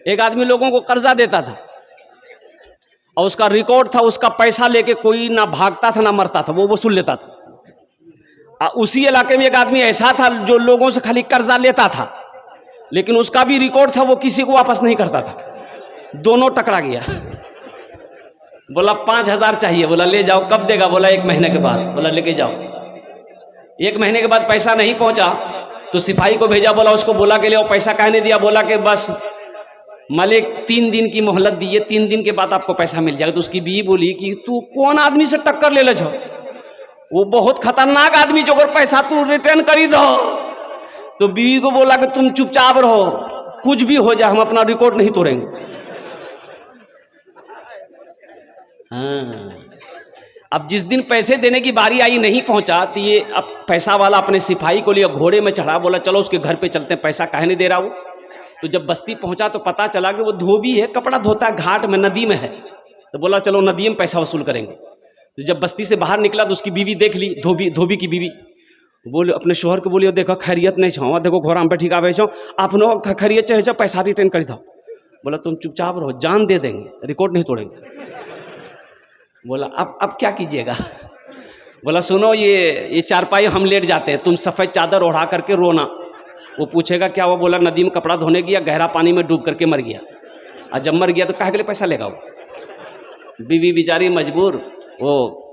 एक आदमी लोगों को कर्जा देता था और उसका रिकॉर्ड था, उसका पैसा लेके कोई ना भागता था ना मरता था, वो वसूल लेता था। उसी इलाके में एक आदमी ऐसा था जो लोगों से खाली कर्जा लेता था, लेकिन उसका भी रिकॉर्ड था, वो किसी को वापस नहीं करता था। दोनों टकरा गया। बोला 5,000 चाहिए, बोला ले जाओ। कब देगा? बोला 1 महीने के बाद। बोला लेके जाओ। 1 महीने के बाद पैसा नहीं पहुंचा तो सिपाही को भेजा, बोला उसको बोला के लिए पैसा काहे नहीं दिया? बोला कि बस मालिक 3 दिन की मोहलत दी है, 3 दिन के बाद आपको पैसा मिल जाएगा। तो उसकी बीवी बोली कि तू कौन आदमी से टक्कर ले छो? वो बहुत खतरनाक आदमी जो अगर पैसा तू रिटर्न करी दो। तो बीवी को बोला कि तुम चुपचाप रहो, कुछ भी हो जाए हम अपना रिकॉर्ड नहीं तोड़ेंगे। हाँ, अब जिस दिन पैसे देने की बारी आई नहीं पहुंचा तो ये अब पैसा वाला अपने सिपाही को लिए घोड़े में चढ़ा, बोला चलो उसके घर पे चलते हैं, पैसा काहे नहीं दे रहा वो। तो जब बस्ती पहुंचा तो पता चला कि वो धोबी है, कपड़ा धोता है, घाट में नदी में है। तो बोला चलो नदी में पैसा वसूल करेंगे। तो जब बस्ती से बाहर निकला तो उसकी बीवी देख ली, धोबी की बीवी बोले अपने शोहर को, बोलिए देखो खैरियत नहीं छो, देखो घोड़ा में बैठी का छो, आप खैरियत चाहे पैसा रिटर्न कर दो। बोला तुम चुपचाप रहो, जान दे देंगे, रिकॉर्ड नहीं तोड़ेंगे। बोला अब क्या कीजिएगा? बोला सुनो, ये चारपाई हम लेट जाते हैं, तुम सफ़ेद चादर ओढ़ा करके रोना। वो पूछेगा क्या हुआ? बोला नदी में कपड़ा धोने गया, गहरा पानी में डूब करके मर गया। और जब मर गया तो काहे के लिए पैसा लेगा वो? बीवी बेचारी मजबूर, वो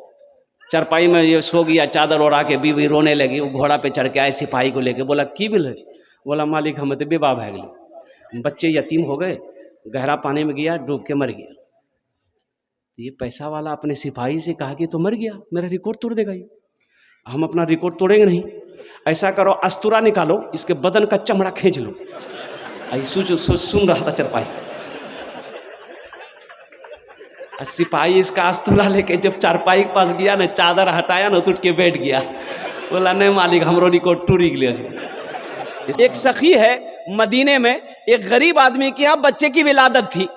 चारपाई में ये सो गया, चादर ओढ़ा के बीवी रोने लगी। वो घोड़ा पे चढ़ के आए सिपाही को लेके, बोला की बिल है? बोला मालिक हम तो बेबा भाग गए, बच्चे यतीम हो गए, गहरा पानी में गया, डूब के मर गया। ये पैसा वाला अपने सिपाही से कहा कि तो मर गया, मेरा रिकॉर्ड तोड़ देगा ये, हम अपना रिकॉर्ड तोड़ेंगे नहीं। ऐसा करो अस्तूरा निकालो, इसके बदन का चमड़ा खींच लो। सुन रहा था चारपाई। सिपाही इसका अस्तूरा लेके जब चारपाई के पास गया ना, चादर हटाया ना तो उठ के बैठ गया। बोला नहीं मालिक हमरो रिकॉर्ड टूट गया। एक सखी है मदीने में, एक गरीब आदमी के यहाँ बच्चे की विलादत थी।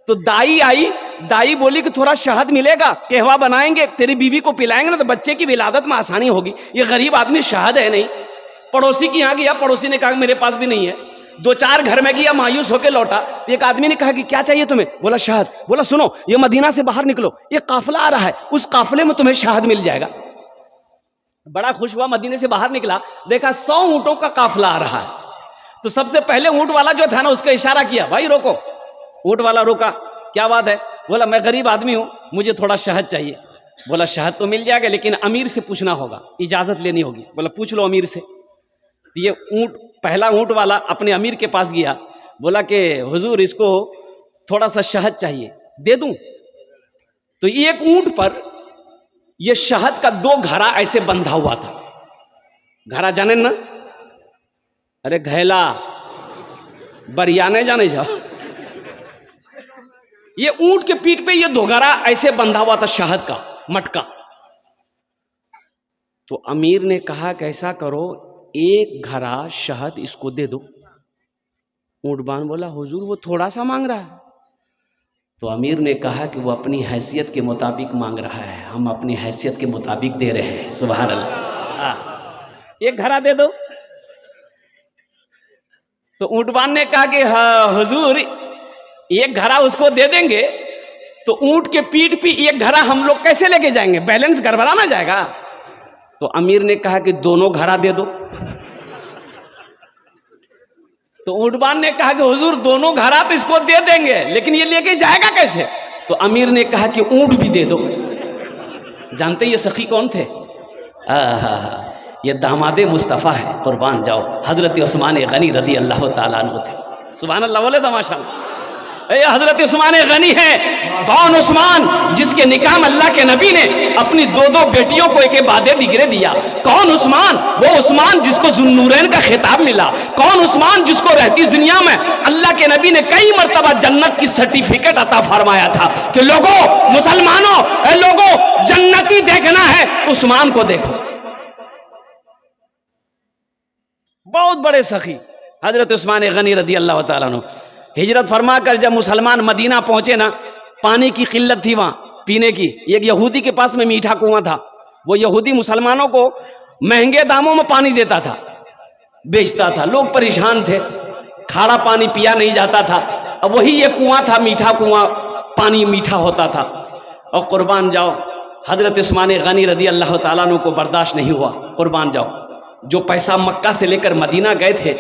तो दाई आई, दाई बोली कि थोड़ा शहद मिलेगा, कहवा बनाएंगे, तेरी बीवी को पिलाएंगे ना तो बच्चे की विलादत में आसानी होगी। ये गरीब आदमी शहद है नहीं। पड़ोसी के यहाँ गया, पड़ोसी ने कहा मेरे पास भी नहीं है। 2-4 घर में गया, मायूस होकर लौटा। एक आदमी ने कहा कि क्या चाहिए तुम्हें? बोला शहद। बोला सुनो, ये मदीना से बाहर निकलो, ये काफिला आ रहा है, उस काफिले में तुम्हें शहद मिल जाएगा। बड़ा खुश हुआ, मदीने से बाहर निकला, देखा 100 ऊँटों का काफिला आ रहा है। तो सबसे पहले ऊँट वाला जो था ना, उसका इशारा किया, भाई रोको। ऊँट वाला रोका, क्या बात है? बोला मैं गरीब आदमी हूँ, मुझे थोड़ा शहद चाहिए। बोला शहद तो मिल जाएगा, लेकिन अमीर से पूछना होगा, इजाज़त लेनी होगी। बोला पूछ लो अमीर से। तो ये पहला ऊँट वाला अपने अमीर के पास गया, बोला कि हुजूर इसको थोड़ा सा शहद चाहिए, दे दूं? तो एक ऊँट पर ये शहद का 2 घड़ा ऐसे बंधा हुआ था। घड़ा जाने ना? अरे घैला बरियाने जाने जाओ। ये ऊंट के पीठ पे ये 2 घड़ा ऐसे बंधा हुआ था शहद का मटका। तो अमीर ने कहा कि ऐसा करो, 1 घड़ा शहद इसको दे दो। ऊंटबान बोला हुजूर वो थोड़ा सा मांग रहा है। तो अमीर ने कहा कि वो अपनी हैसियत के मुताबिक मांग रहा है, हम अपनी हैसियत के मुताबिक दे रहे हैं। सुभान अल्लाह। 1 घड़ा दे दो। तो ऊंटबान ने कहा कि हाँ हुजूर 1 घड़ा उसको दे देंगे तो ऊंट के पीठ पे 1 घड़ा हम लोग कैसे लेके जाएंगे, बैलेंस गड़बड़ा ना जाएगा। तो अमीर ने कहा कि दोनों घड़ा दे दो। तो ऊंटबान ने कहा कि हुजूर दोनों घड़ा तो इसको दे देंगे, लेकिन ये लेके जाएगा कैसे? तो अमीर ने कहा कि ऊंट भी दे दो। जानते ये सखी कौन थे? ये दामादे मुस्तफ़ा है, कुर्बान जाओ, हजरत उस्मान गनी रदी अल्लाह ताला अन्हु थे। सुभान अल्लाह बोले तो माशाअल्लाह। हजरत उस्मान गनी है। कौन उस्मान? जिसके निकाह में अल्लाह के नबी ने अपनी 2-2 बेटियों को एक बाद दिगरे दिया। कौन उस्मान? वो उस्मान जिसको जुन्नूरैन का खिताब मिला। कौन उस्मान? जिसको रहती दुनिया में अल्लाह के नबी ने कई मर्तबा जन्नत की सर्टिफिकेट अता फरमाया था कि लोगों, मुसलमानों, लोगों जन्नती देखना है उस्मान को देखो। बहुत बड़े सखी हजरत उस्मान गनी रदी अल्लाह ताला अन्हु। हिजरत फरमा कर जब मुसलमान मदीना पहुंचे ना, पानी की किल्लत थी वहां पीने की। एक यहूदी के पास में मीठा कुआं था। वो यहूदी मुसलमानों को महंगे दामों में पानी देता था, बेचता था। लोग परेशान थे, खारा पानी पिया नहीं जाता था। अब वही ये कुआं था, मीठा कुआं, पानी मीठा होता था। और कुर्बान जाओ, हजरत उस्मान गनी रदी अल्लाह ताला अन्हु को बर्दाश्त नहीं हुआ, कुर्बान जाओ। जो पैसा मक्का से लेकर मदीना गए थे,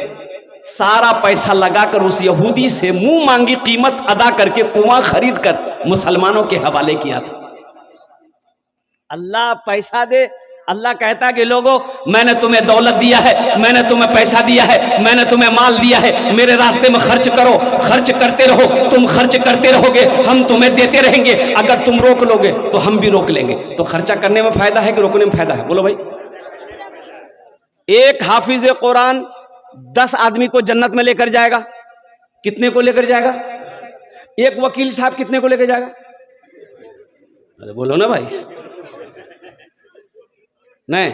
सारा पैसा लगाकर उस यहूदी से मुंह मांगी कीमत अदा करके कुआं खरीद कर मुसलमानों के हवाले किया था। अल्लाह पैसा दे, अल्लाह कहता कि लोगों मैंने तुम्हें दौलत दिया है, मैंने तुम्हें पैसा दिया है, मैंने तुम्हें माल दिया है, मेरे रास्ते में खर्च करो, खर्च करते रहो, तुम खर्च करते रहोगे, हम तुम्हें देते रहेंगे, अगर तुम रोक लोगे तो हम भी रोक लेंगे। तो खर्चा करने में फायदा है कि रोकने में फायदा है? बोलो भाई। एक हाफिज कुरान 10 आदमी को जन्नत में लेकर जाएगा। कितने को लेकर जाएगा? एक वकील साहब कितने को लेकर जाएगा? अरे बोलो ना भाई। नहीं,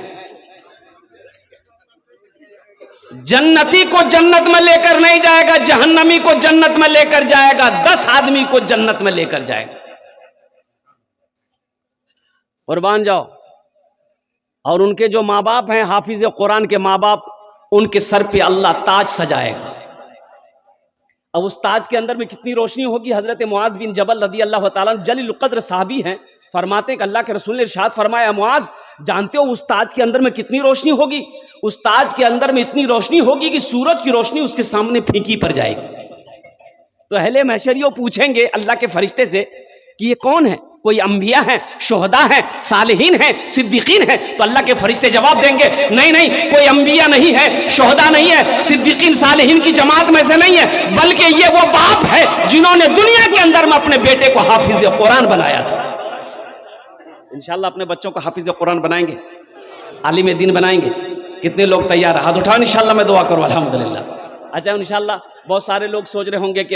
जन्नती को जन्नत में लेकर नहीं जाएगा, जहन्नमी को जन्नत में लेकर जाएगा, 10 आदमी को जन्नत में लेकर जाएगा। कुर्बान जाओ। और उनके जो माँ बाप हैं, हाफिज कुरान के माँ बाप, उनके सर पे अल्लाह ताज सजाएगा। अब उस ताज के अंदर में कितनी रोशनी होगी। हजरत मुआज बिन जबल रदी अल्लाह ताला जलील क़द्र साहबी हैं, फरमाते हैं कि अल्लाह के रसूल ने इरशाद फरमाया, मुआज जानते हो उस ताज के अंदर में कितनी रोशनी होगी? उस ताज के अंदर में इतनी रोशनी होगी कि सूरज की रोशनी उसके सामने फीकी पड़ जाएगी। तो अहले महशरियों पूछेंगे अल्लाह के फरिश्ते से कि ये कौन है? कोई अंबिया है, शोहदा है, सालिहीन है, सिद्दीकीन है? तो अल्लाह के फरिश्ते जवाब देंगे, नहीं नहीं, कोई अंबिया नहीं है, शोहदा नहीं है, सिद्दीकीन सालिहीन की जमात में से नहीं है, बल्कि ये वो बाप है जिन्होंने दुनिया के अंदर में अपने बेटे को हाफिज कुरान बनाया था। इंशाअल्लाह अपने बच्चों को हाफिज कुरान बनाएंगे, आलिम दीन बनाएंगे। कितने लोग तैयार है? हाथ उठाओ, इंशाअल्लाह मैं दुआ करूँ अल्हम्दुलिल्लाह। अच्छा, इंशाअल्लाह बहुत सारे लोग सोच रहे होंगे कि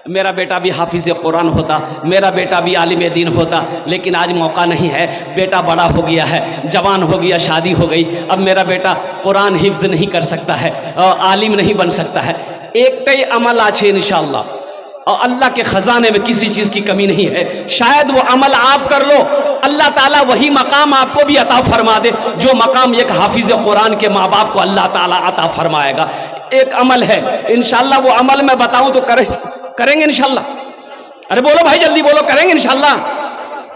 मेरा बेटा भी हाफिज कुरान होता, मेरा बेटा भी आलिम दीन होता, लेकिन आज मौका नहीं है, बेटा बड़ा हो गया है, जवान हो गया, शादी हो गई, अब मेरा बेटा कुरान हिफ्ज नहीं कर सकता है, आलिम नहीं बन सकता है। एक तय अमल आछे इंशाअल्लाह, और अल्लाह के खजाने में किसी चीज की कमी नहीं है। शायद वो अमल आप कर लो, अल्लाह ताला वही मकाम आपको भी अता फरमा दे जो मकाम एक हाफिज कुरान के माँ बाप को अल्लाह ताला अता फरमाएगा। एक अमल है, इंशाअल्लाह वो अमल मैं बताऊं तो करेंगे इंशाअल्लाह? अरे बोलो भाई, जल्दी बोलो, करेंगे इंशाअल्लाह?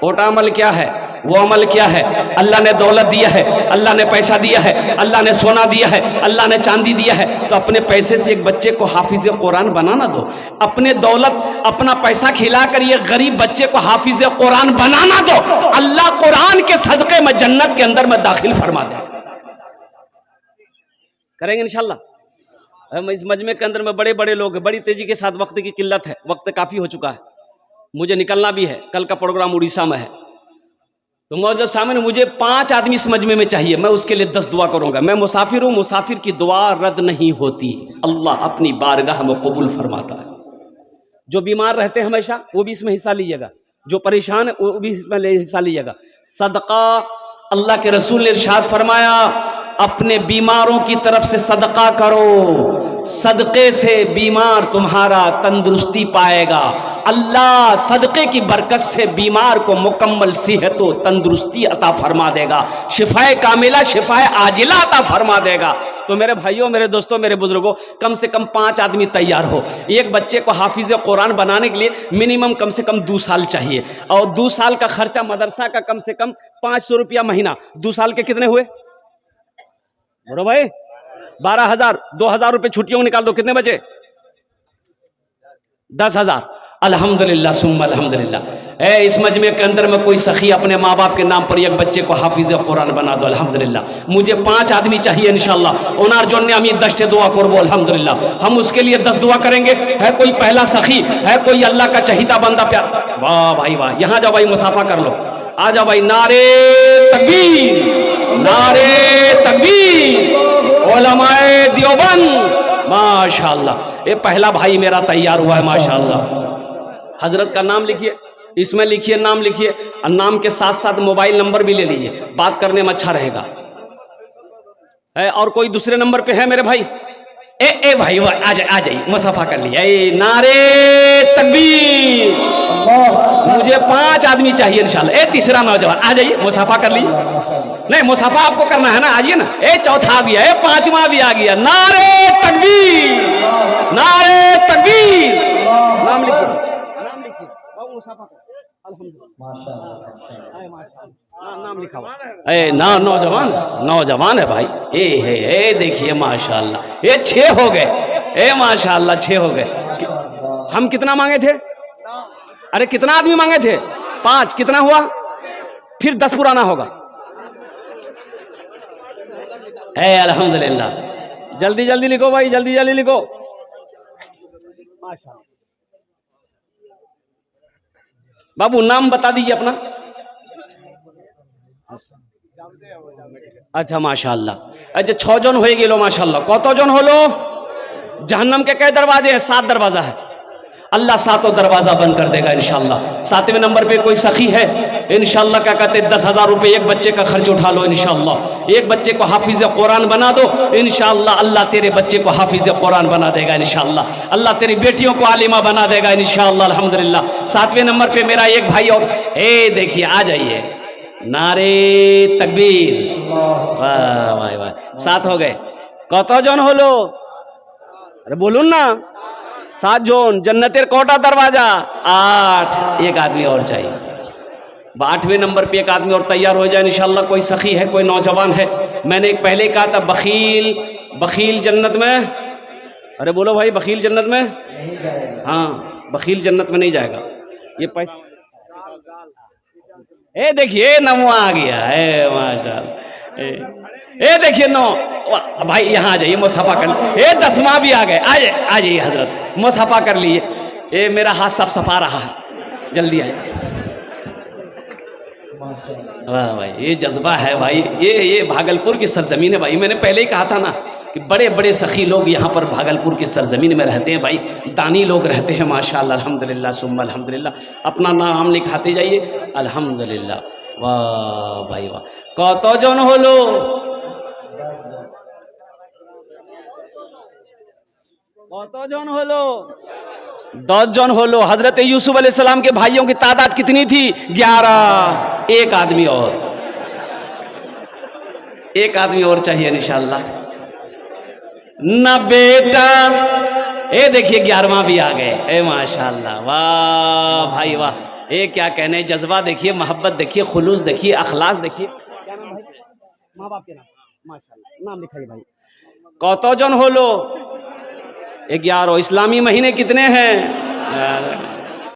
वो अमल क्या है? वो अमल क्या है? अल्लाह ने दौलत दिया है, अल्लाह ने पैसा दिया है, अल्लाह ने सोना दिया है, अल्लाह ने चांदी दिया है, तो अपने पैसे से एक बच्चे को हाफिज कुरान बनाना दो। अपने दौलत, अपना पैसा खिलाकर ये गरीब बच्चे को हाफिज कुरान बनाना दो। अल्लाह कुरान के सदक़े में जन्नत के अंदर में दाखिल फरमा दे। करेंगे इंशाअल्लाह? हम इस मजमे के अंदर में बड़े बड़े लोग हैं, बड़ी तेजी के साथ वक्त की किल्लत है, वक्त काफ़ी हो चुका है, मुझे निकलना भी है, कल का प्रोग्राम उड़ीसा में है। तो मौजूद सामने मुझे 5 आदमी इस मजमे में चाहिए, मैं उसके लिए 10 दुआ करूंगा। मैं मुसाफिर हूँ, मुसाफिर की दुआ रद्द नहीं होती, अल्लाह अपनी बारगाह में कबूल फरमाता है। जो बीमार रहते हैं हमेशा वो भी इसमें हिस्सा लीजिएगा, जो परेशान है वो भी इसमें हिस्सा लीजिएगा। सदका, अल्लाह के रसूल ने इरशाद फरमाया, अपने बीमारों की तरफ से सदका करो, सदक़े से बीमार तुम्हारा तंदुरुस्ती पाएगा। अल्लाह सदक़े की बरकत से बीमार को मुकम्मल सेहत व तंदुरुस्ती अता फरमा देगा, शिफाए कामिला, शिफाए आजिला अता फरमा देगा। तो मेरे भाइयों, मेरे दोस्तों, मेरे बुजुर्गों, कम से कम 5 आदमी तैयार हो। एक बच्चे को हाफिज कुरान बनाने के लिए मिनिमम कम से कम 2 साल चाहिए, और 2 साल का खर्चा मदरसा का कम से कम 500 रुपया महीना। 2 साल के कितने हुए? बोलो भाई, 12,000, 2,000 रुपये छुट्टियों निकाल दो, कितने बचे? 10,000। अल्हम्दुलिल्लाह सुम्मा अल्हम्दुलिल्लाह। इस मजमे के अंदर में कोई सखी अपने माँ बाप के नाम पर एक बच्चे को हाफिज कुरान बना दो, अल्हम्दुलिल्लाह। मुझे 5 आदमी चाहिए इंशाअल्लाह। ओनार जोन ने अमी 10 दुआ करबो, अल्हम्दुलिल्लाह। हम उसके लिए 10 दुआ करेंगे। है कोई पहला सखी, है कोई अल्लाह का चहीता बंदा प्यार? वाह भाई वाह, यहाँ जाओ भाई, मुसाफा कर लो, आ जाओ भाई। नारे तकबीर, नारे तकबीर, उलमाए देवबंद, माशाअल्लाह। ये पहला भाई मेरा तैयार हुआ है, माशाअल्लाह। हजरत का नाम लिखिए, इसमें लिखिए, नाम लिखिए, और नाम के साथ साथ मोबाइल नंबर भी ले लीजिए, बात करने में अच्छा रहेगा। है और कोई दूसरे नंबर पे है मेरे भाई? ए भाई आ जाइए, मुसाफा कर लिया। नारे तकबीर, मुझे 5 आदमी चाहिए इंशाल्लाह। तीसरा नौजवान आ जाइए, मुसाफा कर लीजिए। नहीं, मुसाफा आपको करना है ना, आइए ना। चौथा भी है, 5वां भी आ गया। नारे तकबीर, नारे तकबीर, लिखिए बाबू मुसाफा करो। अल्हम्दुलिल्लाह नाम लिखा हुआ ए ना नौजवान नौजवान है भाई। ए देखिए माशाल्लाह ये 6 हो गए। ए माशाल्लाह 6 हो गए। हम कितना मांगे थे? अरे कितना आदमी मांगे थे? 5। कितना हुआ? फिर 10 पुराना होगा। है अल्हम्दुलिल्लाह। जल्दी जल्दी लिखो भाई, जल्दी जल्दी लिखो। माशाल्लाह। बाबू नाम बता दीजिए अपना। अच्छा माशाल्लाह। अच्छा 6 जन हो गेलो माशाल्लाह। कत जन हलो? जहन्नम के कई दरवाजे हैं? 7 दरवाजा है। अल्लाह 7 दरवाजा बंद कर देगा इंशाल्लाह। 7वें नंबर पे कोई सखी है इंशाल्लाह, क्या कहते हैं 10,000 रुपए एक बच्चे का खर्च उठा लो इंशाल्लाह। एक बच्चे को हाफिज कुरान बना दो इंशाल्लाह। अल्लाह तेरे बच्चे को हाफिज कुरान बना देगा इंशाल्लाह। अल्लाह तेरी बेटियों को आलिमा बना देगा इंशाल्लाह अल्हम्दुलिल्लाह। 7वें नंबर पे मेरा एक भाई और देखिए आ जाइए। नारे तकबीर। वाह वाह वाह। 7 हो गए। कत जन हलो? अरे बोलून ना। 7 जन। जन्नतेर कोटा दरवाजा? 8। एक आदमी और चाहिए। 8वें नंबर पे एक आदमी और तैयार हो जाए इंशाल्लाह। कोई सखी है, कोई नौजवान है? मैंने एक पहले कहा था बखील जन्नत में। अरे बोलो भाई बखील जन्नत में नहीं जाएगा। हाँ बखील जन्नत में नहीं जाएगा। ये पैसा देखिए नमवा आ गया है माशाल्लाह। देखिए 9 भाई यहाँ आ जाइए मुसाफा कर। 10वां भी आ गए। आ जाइए हजरत मुसाफा कर लिए। मेरा हाथ सब सफा रहा है। जल्दी आइए। वाह भाई ये जज्बा है भाई। ये भागलपुर की सरजमीन है भाई। मैंने पहले ही कहा था ना कि बड़े बड़े सखी लोग यहाँ पर भागलपुर की सरजमीन में रहते हैं भाई। दानी लोग रहते हैं माशाल्लाह अल्हम्दुलिल्लाह सुम्मा अल्हम्दुलिल्लाह। अपना नाम लिखाते जाइए अल्हम्दुलिल्लाह। वाह भाई वाह। कत जन हलो? 10 जन हलो। हजरत यूसुफ अलैहिस्सलाम के भाइयों की तादाद कितनी थी? 11। एक आदमी और चाहिए इंशाल्लाह। ना बेटा। देखिए 11वां भी आ गए। माशाल्लाह। वाह भाई वाह। क्या कहने जज्बा देखिए, मोहब्बत देखिए, खुलूस देखिए, अखलास देखिए। क्या नाम भाई? माँ बाप के नाम माशाल्लाह। नाम लिखाइए भाई। कत जन हलो? 11। इस्लामी महीने कितने हैं?